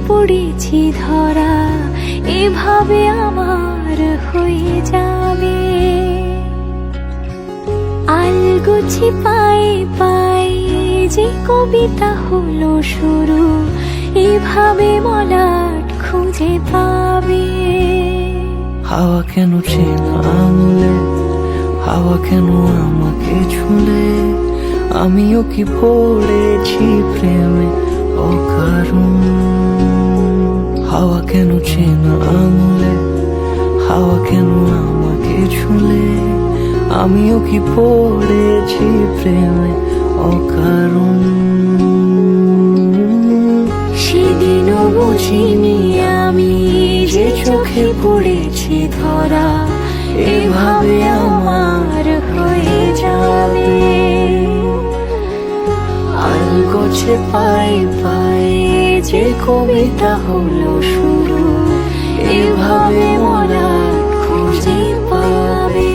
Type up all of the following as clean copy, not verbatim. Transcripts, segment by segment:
পড়েছি ধরা, এভাবে আমার হয়ে যাবে। আলগোছি পায়ে পায়ে যে কবিতা হলো শুরু, এভাবে মলাট খুঁজে পাবে। হাওয়া কেন চেনা আঙুলে, হাওয়া কেন আমাকে ছুলে, আমিও কি পড়েছি প্রেমে অকারণ। হাওয়া কেন চেনা আঙুলে, হাওয়া কেন আমাকে ছুলে, আমিও কি পড়েছি প্রেমে অকারণ। সেদিনও বুঝিনি আমি যে চোখে পড়েছি ধরা, এভাবে আমার হয়ে যাবে। আলগোছে পায়ে পায়ে যে কবিতা হলো শুরু, এভাবে মলাট খুঁজে পাবে।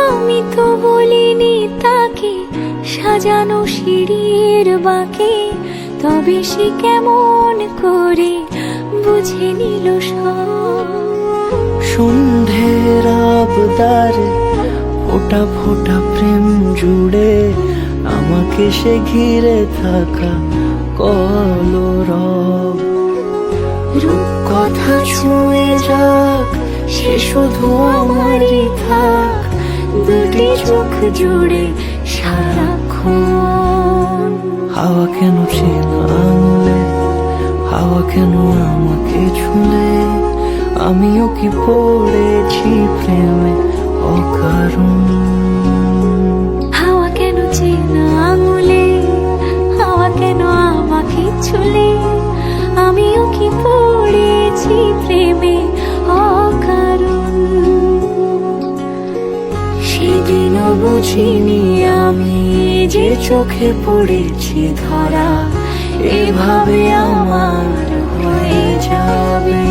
আমি তো বলিনি তাকে সাজানো সিঁড়ির বাঁকে, তবে সে কেমন করে বুঝে নিল সব। সন্ধ্যের আবদারে ফোটা ফোটা প্রেম জুড়ে, আমাকে সে ঘিরে থাকা কলরব। রূপকথা ছুঁয়ে যাক, সে শুধু আমারই থাক, দুটি চোখ জুড়ে সারাক্ষণ। হাওয়া কেন চেনা আঙুলে, হাওয়া কেন আমাকে ছুলে, আমিও কি পড়েছি প্রেমে অকারণ। হাওয়া কেন চেনা আঙুলে, হাওয়া কেন আমাকে ছুলে, আমিও কি পড়েছি প্রেমে অকারণ। সেদিনও বুঝিনি আমি যে চোখে পড়েছি ধরা, এভাবে আমার হয়ে যাবে।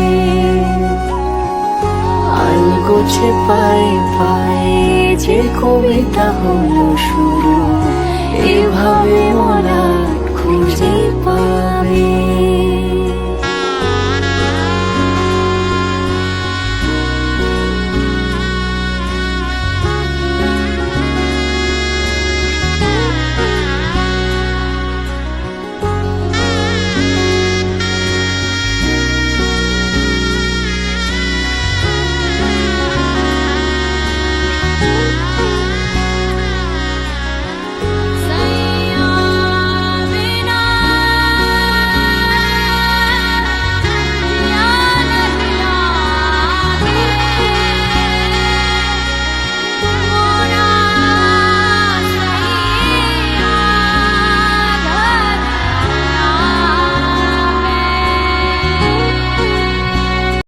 আলগোছে পায়ে পায়ে যে কবিতা হলো শুরু, এভাবে মলাট খুঁজে পাবে।